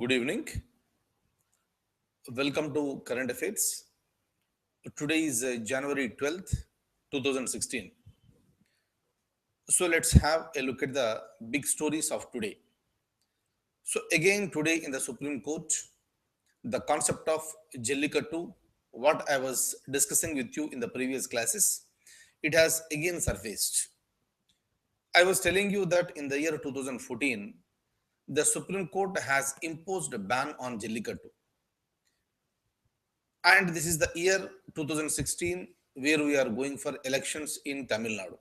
Good evening. Welcome to Current Affairs. Today is January 12th, 2016. So let's have a look at the big stories of today. So again today in the Supreme Court, the concept of Jallikattu, what I was discussing with you in the previous classes, it has again surfaced. I was telling you that in the year 2014, the Supreme Court has imposed a ban on Jallikattu. And this is the year 2016 where we are going for elections in Tamil Nadu.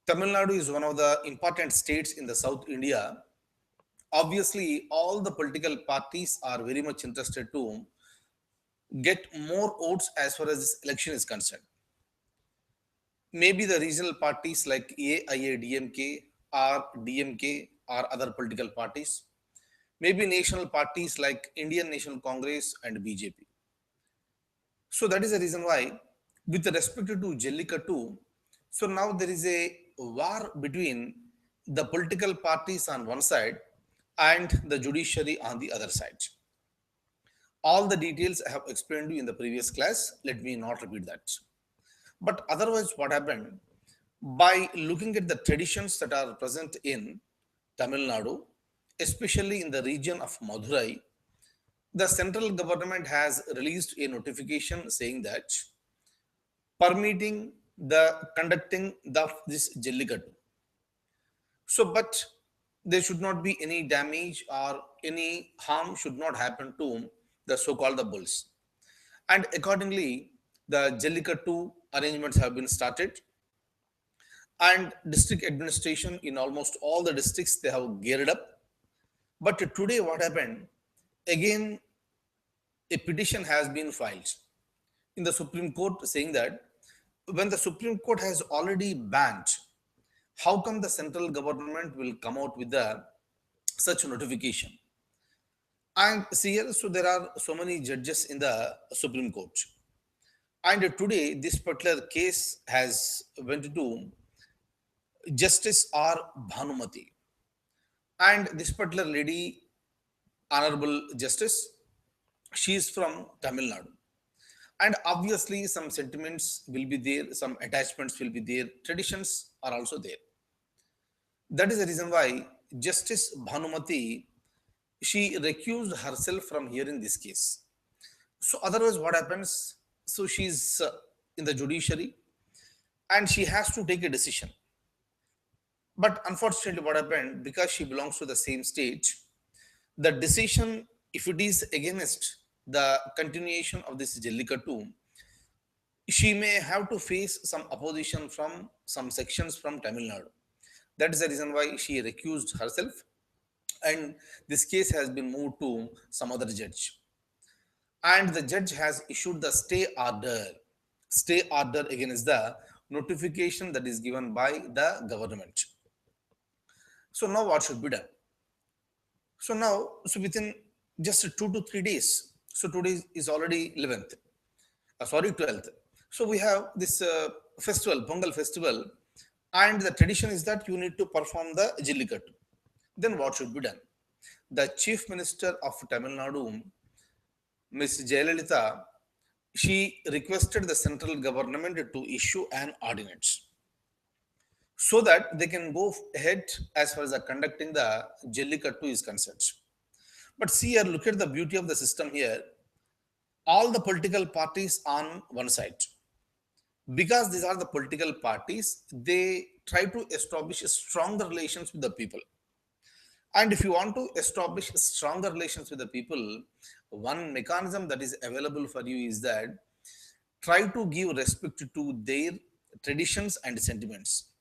Tamil Nadu is one of the important states in the South India. Obviously, all the political parties are very much interested to get more votes as far as this election is concerned. Maybe the regional parties like AIADMK or DMK or other political parties. Maybe national parties like Indian National Congress and BJP. So that is the reason why, with respect to Jallikattu, so now there is a war between the political parties on one side and the judiciary on the other side. All the details I have explained to you in the previous class. Let me not repeat that. But otherwise, what happened? By looking at the traditions that are present in Tamil Nadu, especially in the region of Madurai, the central government has released a notification saying that permitting the conducting this Jallikattu. So, but there should not be any damage or any harm should not happen to the so-called the bulls. And accordingly, the Jallikattu arrangements have been started, and district administration in almost all the districts they have geared up. But today, what happened? Again, a petition has been filed in the Supreme Court saying that when the Supreme Court has already banned, how come the central government will come out with the such notification? And see here, so there are so many judges in the Supreme Court. And today, this particular case has went to Justice R. Bhanumati. And this particular lady, Honorable Justice, she is from Tamil Nadu. And obviously, some sentiments will be there, some attachments will be there, traditions are also there. That is the reason why Justice Bhanumati, she recused herself from hearing this case. So otherwise, what happens? So she's in the judiciary and she has to take a decision. But unfortunately, what happened? Because she belongs to the same state, the decision, if it is against the continuation of this Jallikattu, she may have to face some opposition from some sections from Tamil Nadu. That is the reason why she recused herself, and this case has been moved to some other judge. And the judge has issued the stay order against the notification that is given by the government. So now what should be done? So now, so within just 2 to 3 days, so today is already 11th, 12th. So we have this festival, Pongal festival, and the tradition is that you need to perform the Jallikattu. Then what should be done? The Chief Minister of Tamil Nadu, Ms. Jayalalitha, she requested the central government to issue an ordinance so that they can go ahead as far as the conducting the Jallikattu is concerned. But see here, look at the beauty of the system here. All the political parties on one side. Because these are the political parties, they try to establish stronger relations with the people. And if you want to establish stronger relations with the people, one mechanism that is available for you is that try to give respect to their traditions and sentiments.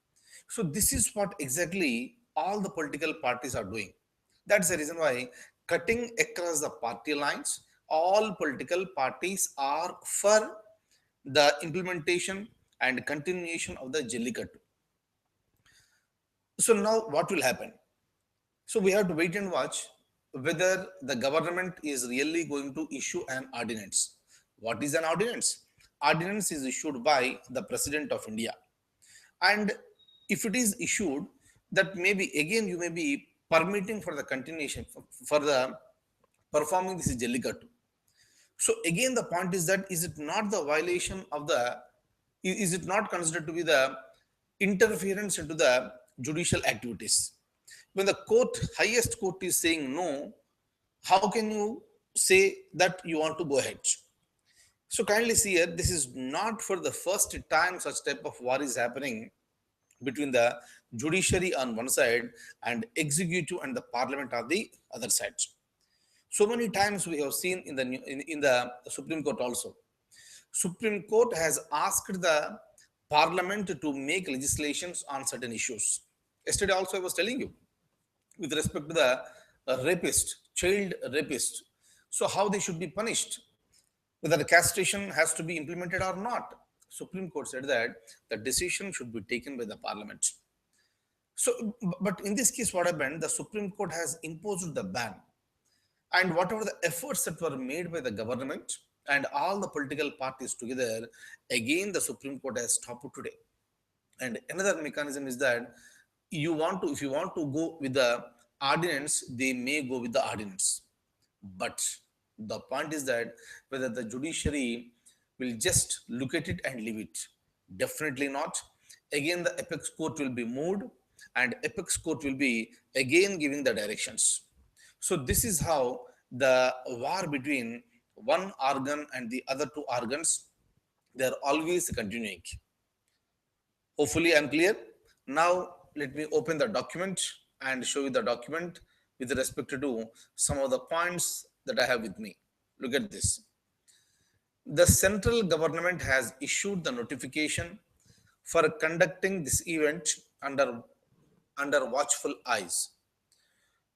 So this is what exactly all the political parties are doing. That's the reason why, cutting across the party lines, all political parties are for the implementation and continuation of the Jallikattu. So now what will happen? So we have to wait and watch whether the government is really going to issue an ordinance. What is an ordinance? Ordinance is issued by the President of India. And if it is issued, that maybe again you may be permitting for the continuation for the performing this is Jallikattu. So again, the point is that is it not the violation of the is it not considered to be the interference into the judicial activities? When the court, highest court is saying no, how can you say that you want to go ahead? So kindly see here, this is not for the first time such type of war is happening between the judiciary on one side and executive and the parliament on the other side. So many times we have seen in the in the Supreme Court also. Supreme Court has asked the parliament to make legislations on certain issues. Yesterday also I was telling you with respect to the rapist, child rapist. So how they should be punished, whether the castration has to be implemented or not. Supreme Court said that the decision should be taken by the parliament. So, but in this case, what happened? The Supreme Court has imposed the ban, and whatever the efforts that were made by the government and all the political parties together, again the Supreme Court has stopped today. And another mechanism is that if you want to go with the ordinance, they may go with the ordinance. But the point is that whether the judiciary will just look at it and leave it, definitely not. Again, the apex court will be moved, and apex court will be again giving the directions. So this is how the war between one organ and the other two organs, they are always continuing. Hopefully I'm clear. Now let me open the document and show you the document with respect to some of the points that I have with me. Look at this. The central government has issued the notification for conducting this event under watchful eyes.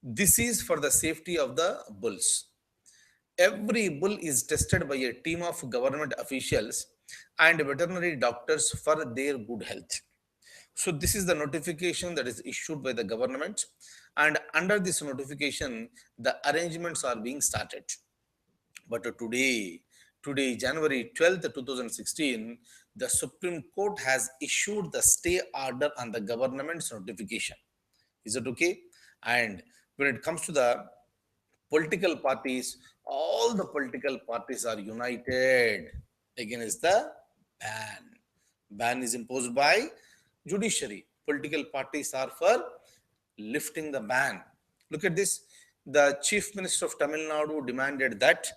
This is for the safety of the bulls. Every bull is tested by a team of government officials and veterinary doctors for their good health. So this is the notification that is issued by the government, and under this notification, the arrangements are being started. But today, January 12th, 2016, the Supreme Court has issued the stay order on the government's notification. Is it okay? And when it comes to the political parties, all the political parties are united against the ban. Ban is imposed by judiciary. Political parties are for lifting the ban. Look at this. The Chief Minister of Tamil Nadu demanded that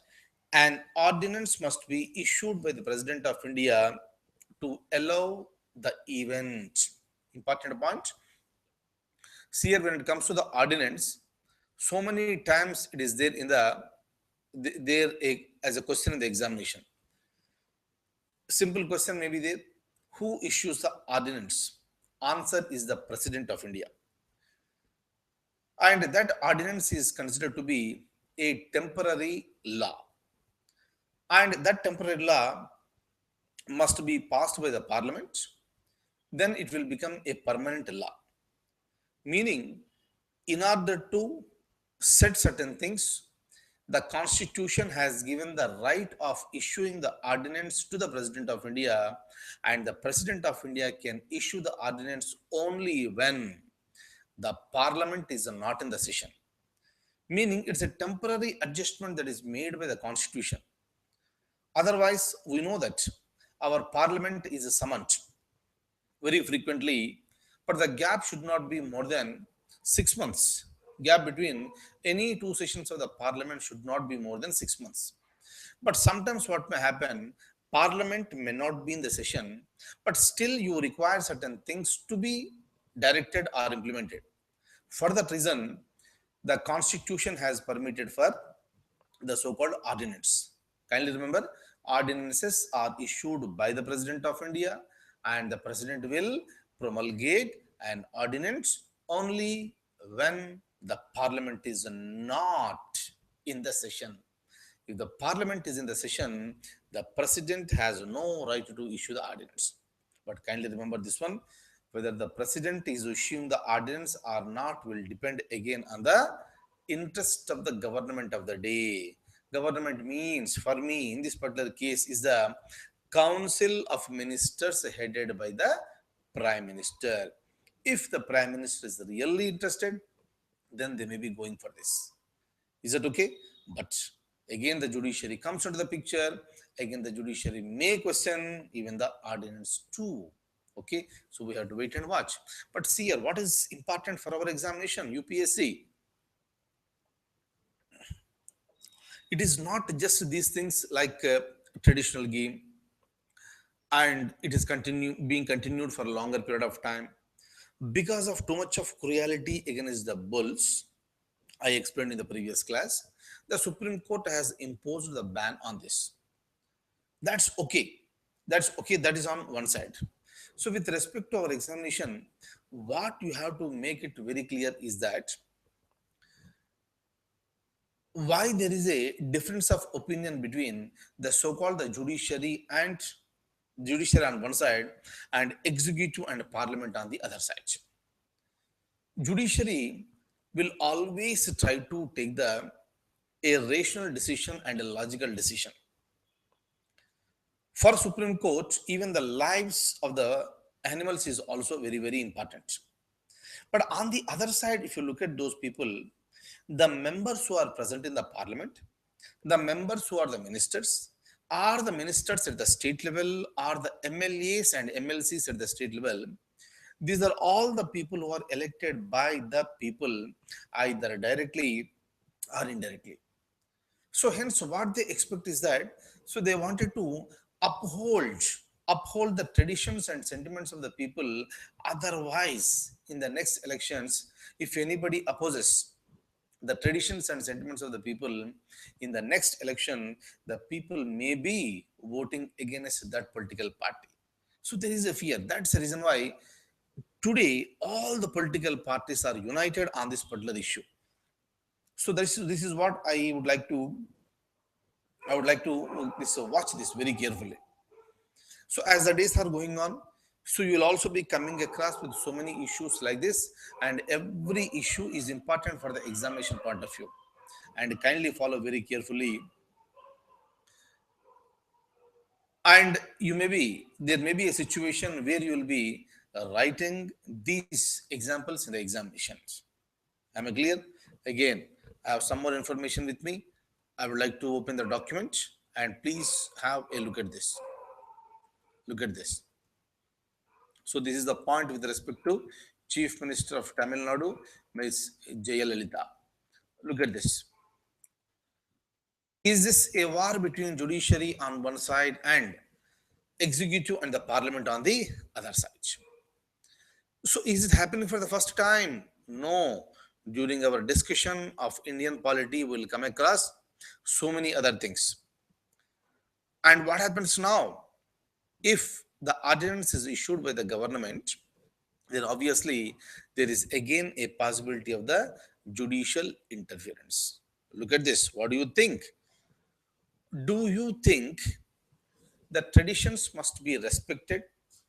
an ordinance must be issued by the President of India to allow the event. Important point. See here, when it comes to the ordinance, so many times it is there in as a question in the examination. Simple question may be there. Who issues the ordinance? Answer is the President of India. And that ordinance is considered to be a temporary law. And that temporary law must be passed by the parliament. Then it will become a permanent law. Meaning, in order to set certain things, the Constitution has given the right of issuing the ordinance to the President of India, and the President of India can issue the ordinance only when the Parliament is not in the session. Meaning, it's a temporary adjustment that is made by the Constitution. Otherwise, we know that our Parliament is summoned very frequently, but the gap should not be more than 6 months. Gap between any two sessions of the Parliament should not be more than 6 months. But sometimes what may happen, Parliament may not be in the session, but still you require certain things to be directed or implemented. For that reason, the Constitution has permitted for the so-called ordinance. Kindly remember, ordinances are issued by the President of India, and the President will promulgate an ordinance only when the Parliament is not in the session. If the Parliament is in the session, the President has no right to issue the ordinance. But kindly remember this one, whether the President is issuing the ordinance or not will depend again on the interest of the government of the day. Government means, for me, in this particular case, is the Council of Ministers headed by the Prime Minister. If the Prime Minister is really interested, then they may be going for this. Is that okay? But again, the judiciary comes into the picture. Again, the judiciary may question even the ordinance too. Okay, so we have to wait and watch. But see here, what is important for our examination, UPSC? It is not just these things like traditional game, and it is being continued for a longer period of time because of too much of cruelty against the bulls. I explained in the previous class. The Supreme Court has imposed the ban on this. That's okay. That's okay. That is on one side. So, with respect to our examination, what you have to make it very clear is that why there is a difference of opinion between the so-called the judiciary on one side and executive and parliament on the other side. Judiciary will always try to take the a rational decision and a logical decision. For Supreme Court, even the lives of the animals is also very, very important. But on the other side, if you look at those people, the members who are present in the parliament, the members who are the ministers, are the ministers at the state level, are the MLAs and MLCs at the state level. These are all the people who are elected by the people, either directly or indirectly. So hence what they expect is that, so they wanted to uphold uphold the traditions and sentiments of the people. Otherwise, in the next elections, if anybody opposes the traditions and sentiments of the people in the next election, the people may be voting against that political party. So there is a fear. That's the reason why today all the political parties are united on this particular issue. So this is what I would like to watch this very carefully. So as the days are going on, so you will also be coming across with so many issues like this, and every issue is important for the examination point of view. And kindly follow very carefully. And there may be a situation where you will be writing these examples in the examinations. Am I clear? Again, I have some more information with me. I would like to open the document and please have a look at this. Look at this. So this is the point with respect to Chief Minister of Tamil Nadu, Ms. Jallikattu. Look at this. Is this a war between judiciary on one side and executive and the parliament on the other side? So is it happening for the first time? No. During our discussion of Indian polity, we will come across so many other things. And what happens now? If the ordinance is issued by the government, then obviously there is again a possibility of the judicial interference. Look at this. What do you think? Do you think the traditions must be respected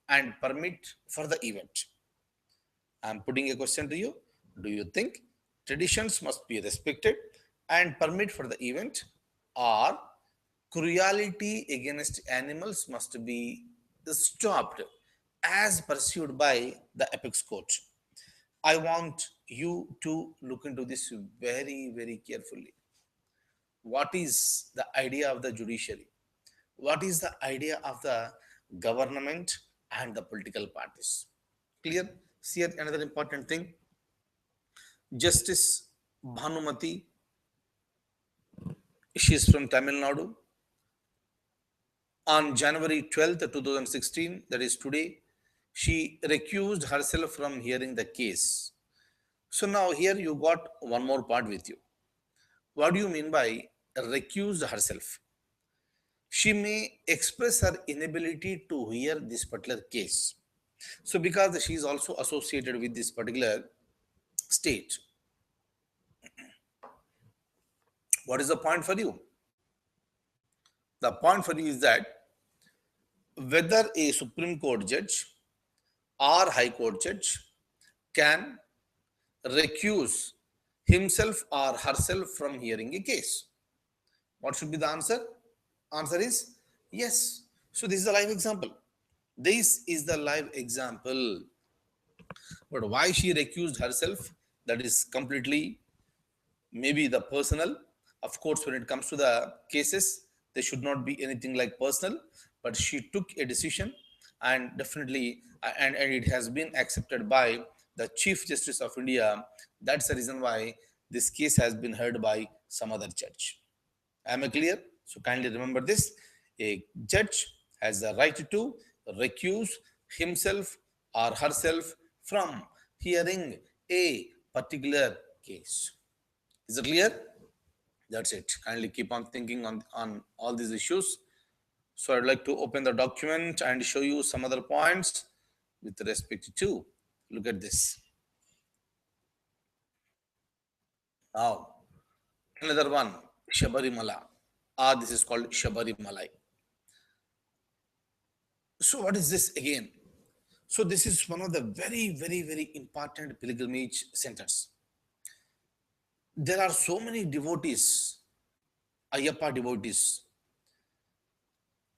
and permit for the event? I am putting a question to you. Do you think traditions must be respected and permit for the event, or cruelty against animals must be stopped as pursued by the apex court? I want you to look into this very, very carefully. What is the idea of the judiciary? What is the idea of the government and the political parties? Clear? See another important thing. Justice Bhanumati, she is from Tamil Nadu. On January 12th, 2016, that is today, she recused herself from hearing the case. So now here you got one more part with you. What do you mean by recused herself? She may express her inability to hear this particular case. So because she is also associated with this particular state, what is the point for you? The point for you is that whether a Supreme Court judge or High Court judge can recuse himself or herself from hearing a case. What should be the answer? Answer is yes. So this is a live example. This is the live example. But why she recused herself? that is completely maybe the personal. Of course, when it comes to the cases, there should not be anything like personal, but she took a decision, and definitely, and it has been accepted by the Chief Justice of India. That's the reason why this case has been heard by some other judge. Am I clear? So kindly remember this. A judge has the right to recuse himself or herself from hearing a particular case. Is it clear? That's it. Kindly keep on thinking on all these issues. So I'd like to open the document and show you some other points with respect to. Look at this. Now, another one, Sabarimala. This is called Sabarimalai. So what is this again? So this is one of the very, very, very important pilgrimage centers. There are so many devotees, Ayyappa devotees,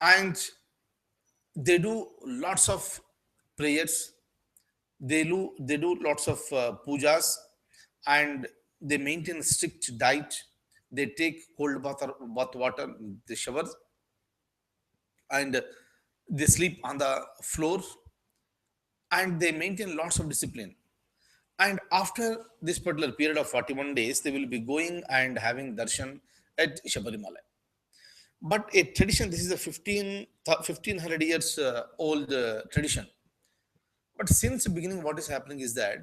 and they do lots of prayers. They do lots of pujas, and they maintain strict diet. They take cold bath water, they shower, and they sleep on the floor, and they maintain lots of discipline. And after this particular period of 41 days, they will be going and having darshan at Sabarimala. But a tradition, this is a 1500 years old tradition. But since the beginning, what is happening is that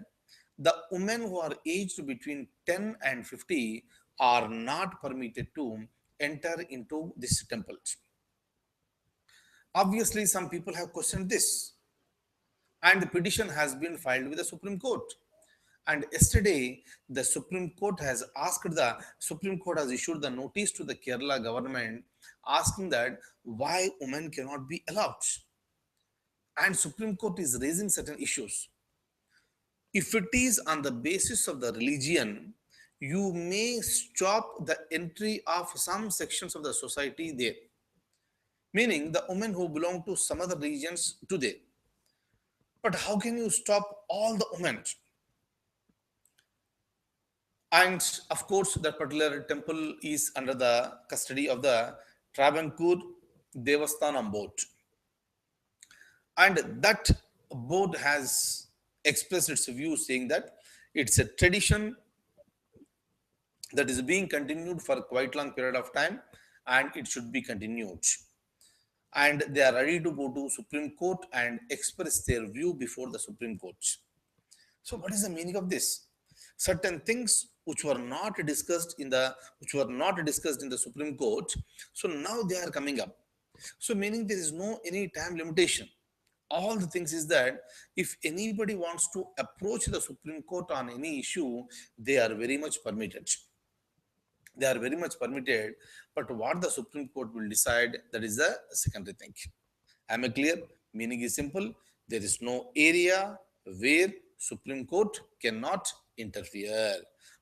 the women who are aged between 10 and 50 are not permitted to enter into this temple. Obviously, some people have questioned this, and the petition has been filed with the Supreme Court. And yesterday, the Supreme Court has issued the notice to the Kerala government asking that why women cannot be allowed. And Supreme Court is raising certain issues. If it is on the basis of the religion, you may stop the entry of some sections of the society there, meaning the women who belong to some other regions today. But how can you stop all the women? And of course, that particular temple is under the custody of the Travancore Devasthanam board. And that board has expressed its view saying that it's a tradition that is being continued for a quite long period of time, and it should be continued. And they are ready to go to Supreme Court and express their view before the Supreme Court. So what is the meaning of this? Certain things which were not discussed in the Supreme Court, so now they are coming up. So meaning there is no any time limitation. All the things is that if anybody wants to approach the Supreme Court on any issue, they are very much permitted. They are very much permitted, but what the Supreme Court will decide, that is the secondary thing. Am I clear? Meaning is simple. There is no area where Supreme Court cannot interfere.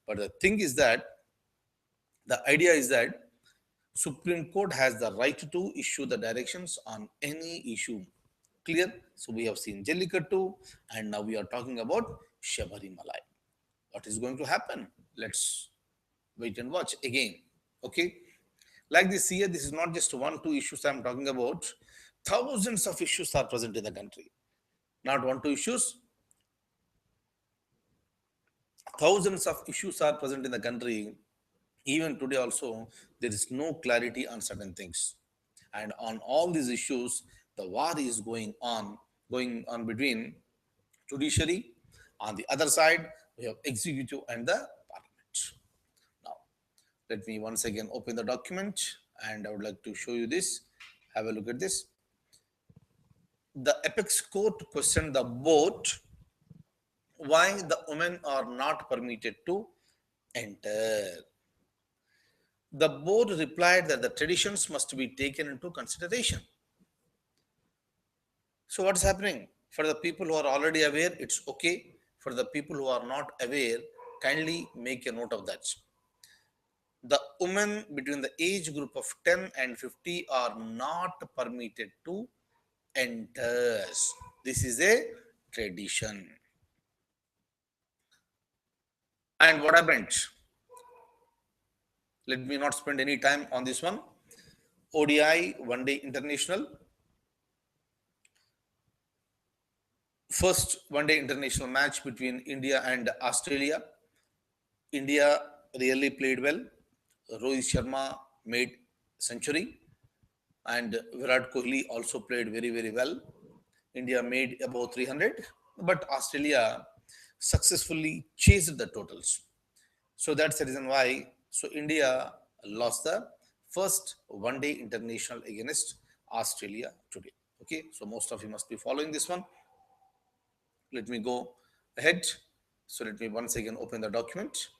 But the thing is that the idea is that Supreme Court has the right to issue the directions on any issue. Clear? So we have seen Jallikattu, and now we are talking about Sabarimala. What is going to happen? Let's wait and watch again. Okay. Like this here, this is not just one, two issues I'm talking about. Thousands of issues are present in the country. Not one, two issues. Thousands of issues are present in the country. Even today also, there is no clarity on certain things. And on all these issues, the war is going on between judiciary. On the other side, we have executive and the parliament. Now, let me once again open the document, and I would like to show you this. Have a look at this. The apex court questioned the board why the women are not permitted to enter. The board replied that the traditions must be taken into consideration. So what is happening? For the people who are already aware, it's okay. For the people who are not aware, kindly make a note of that. The women between the age group of 10 and 50 are not permitted to enter. This is a tradition. And what happened? Let me not spend any time on this one. ODI, one day international, first one day international match between India and Australia. India really played well. Rohit Sharma made century and Virat Kohli also played very, very well. India made about 300, but Australia successfully chased the totals. So that's the reason why. So India lost the first one-day international against Australia today. Okay, so most of you must be following this one. Let me go ahead. So let me once again open the document.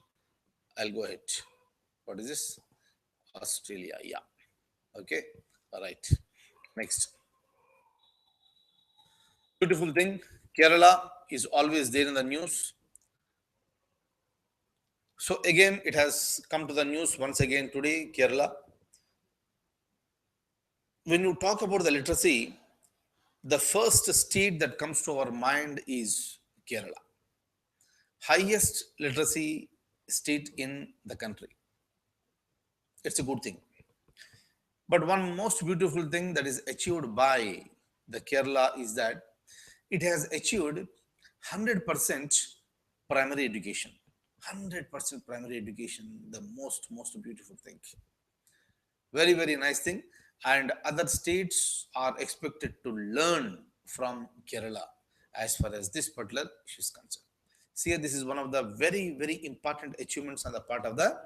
I'll go ahead. What is this? Australia. Yeah. Okay. All right. Next. Beautiful thing. Kerala is always there in the news. So again, it has come to the news once again today. Kerala. When you talk about the literacy, the first state that comes to our mind is Kerala, highest literacy state in the country. It's a good thing. But one most beautiful thing that is achieved by the Kerala is that it has achieved 100% primary education. 100% primary education, the most beautiful thing. Very, very nice thing. And other states are expected to learn from Kerala as far as this particular issue is concerned. See, this is one of the very, very important achievements on the part of the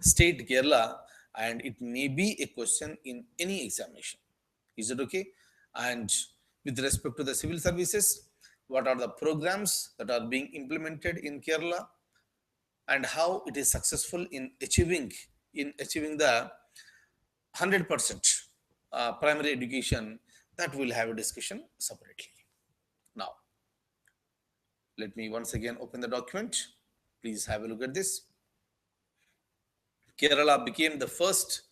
state Kerala, and it may be a question in any examination. Is it okay? And with respect to the civil services, what are the programs that are being implemented in Kerala and how it is successful in achieving the 100% primary education, that we'll have a discussion separately. Now, let me once again open the document. Please have a look at this. Kerala became the first,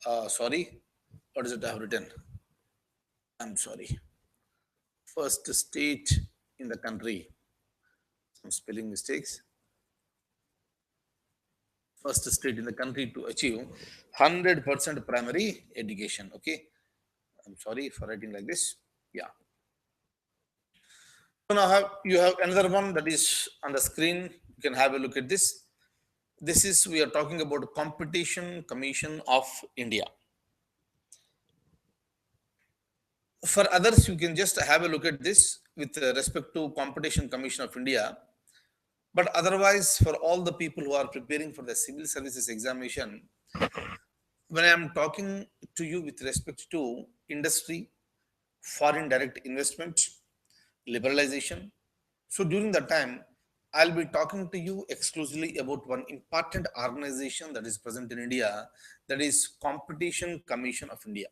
what is it I have written? I'm sorry. First state in the country. Some spelling mistakes. First state in the country to achieve 100% primary education. Okay. I'm sorry for writing like this. Yeah. So now you have another one that is on the screen. You can have a look at this. This is, we are talking about Competition Commission of India. For others, you can just have a look at this with respect to Competition Commission of India. But otherwise, for all the people who are preparing for the civil services examination, when I am talking to you with respect to industry, foreign direct investment, liberalization, so during that time, I'll be talking to you exclusively about one important organization that is present in India, that is Competition Commission of India.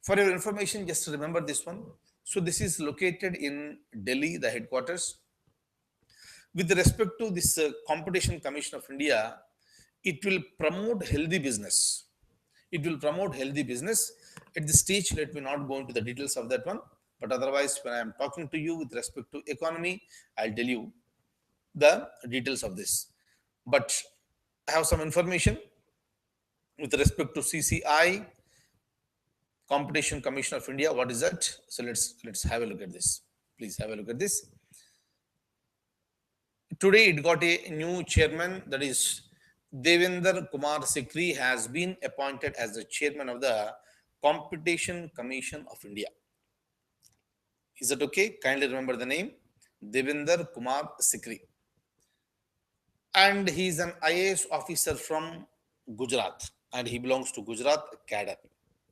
For your information, just remember this one. So this is located in Delhi, the headquarters. With respect to this Competition Commission of India, it will promote healthy business. It will promote healthy business. At this stage, let me not go into the details of that one. But otherwise, when I am talking to you with respect to economy, I'll tell you the details of this. But I have some information with respect to CCI, Competition Commission of India. What is that? So let's have a look at this. Please have a look at this. Today it got a new chairman, that is Devendra Kumar Sikri has been appointed as the chairman of the Competition Commission of India. Is that okay? Kindly remember the name, Devendra Kumar Sikri. And he is an IAS officer from Gujarat and he belongs to Gujarat cadre.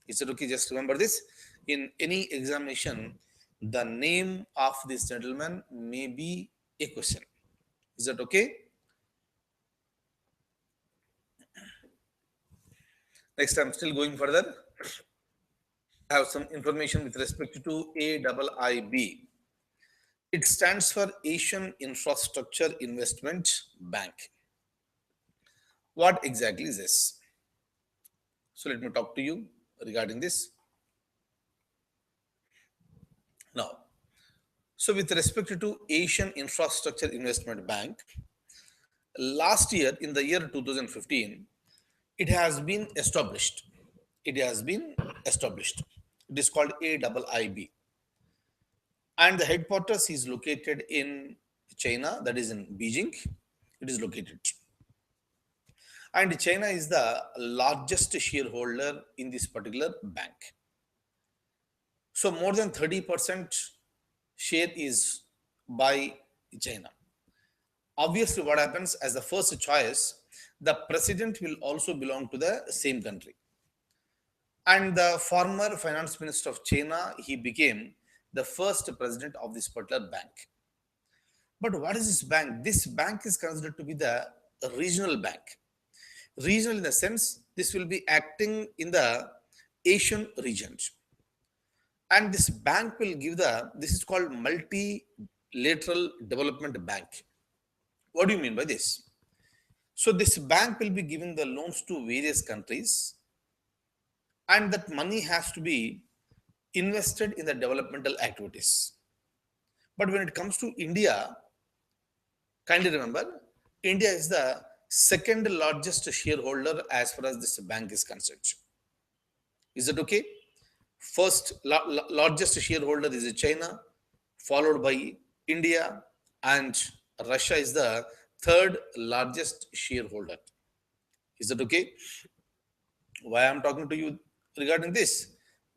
Is it okay? Just remember this. In any examination, the name of this gentleman may be a question. Is that okay? Next, I'm still going further. I have some information with respect to AIIB. It stands for Asian Infrastructure Investment Bank. What exactly is this? So let me talk to you regarding this. Now, so with respect to Asian Infrastructure Investment Bank, Last year, in the year 2015, it has been established. It has been established. It is called AIIB, and the headquarters is located in China, that is in Beijing. It is located, and China is the largest shareholder in this particular bank. So more than 30% share is by China. Obviously, what happens as the first choice, the president will also belong to the same country. And the former finance minister of China, he became the first president of this particular bank. But what is this bank? This bank is considered to be the regional bank. Regional in the sense, this will be acting in the Asian region. And this bank will give this is called multilateral development bank. What do you mean by this? So this bank will be giving the loans to various countries, and that money has to be invested in the developmental activities. But when it comes to India, kindly remember, India is the second largest shareholder as far as this bank is concerned. Is it okay? First largest shareholder is China, followed by India, and Russia is the third largest shareholder. Is it okay? Why I'm talking to you regarding this?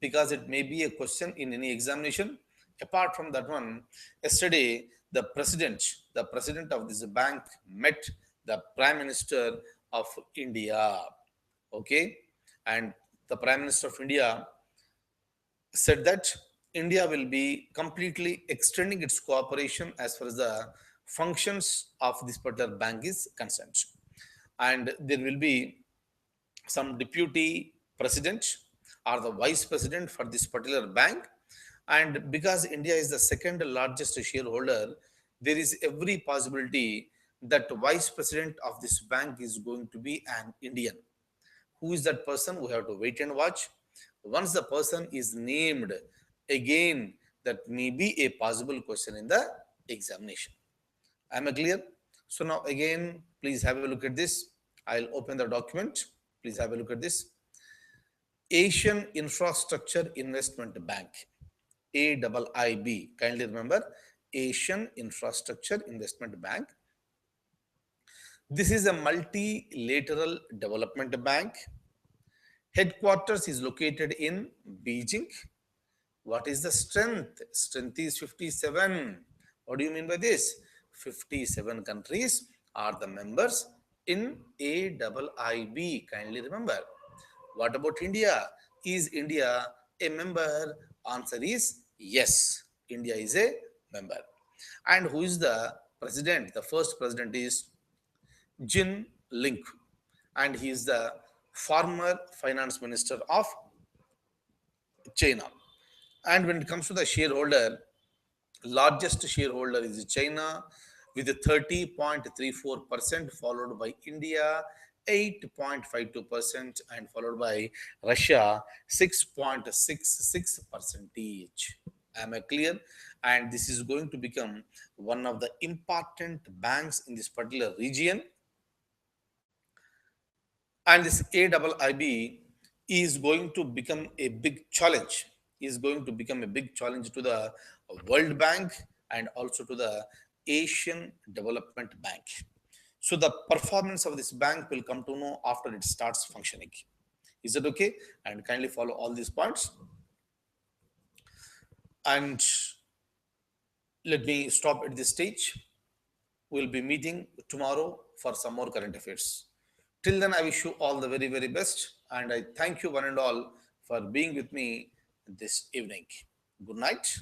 Because it may be a question in any examination. Apart from that one, yesterday the president of this bank met the Prime Minister of India. Okay, and the Prime Minister of India said that India will be completely extending its cooperation as far as the functions of this particular bank is concerned. And there will be some deputy president or the vice president for this particular bank. And because India is the second largest shareholder, there is every possibility that vice president of this bank is going to be an Indian. Who is that person? We have to wait and watch. Once the person is named, again, that may be a possible question in the examination. Am I clear? So now again, please have a look at this. I'll open the document. Please have a look at this. Asian Infrastructure Investment Bank, AIIB. Kindly remember, Asian Infrastructure Investment Bank. This is a multilateral development bank. Headquarters is located in Beijing. What is the strength? Strength is 57. What do you mean by this? 57 countries are the members in AIIB. Kindly remember. What about India? Is India a member? Answer is yes. India is a member. And who is the president? The first president is Jin Link, and he is the former finance minister of China. And when it comes to the shareholder, largest shareholder is China with 30.34%, followed by India 8.52%, and followed by Russia 6.66%. Am I clear? And this is going to become one of the important banks in this particular region. And this AIIB is going to become a big challenge, to the World Bank and also to the Asian Development Bank. So the performance of this bank will come to know after it starts functioning. Is it okay? And kindly follow all these points. And let me stop at this stage. We'll be meeting tomorrow for some more current affairs. Till then, I wish you all the very, very best. And I thank you one and all for being with me this evening. Good night.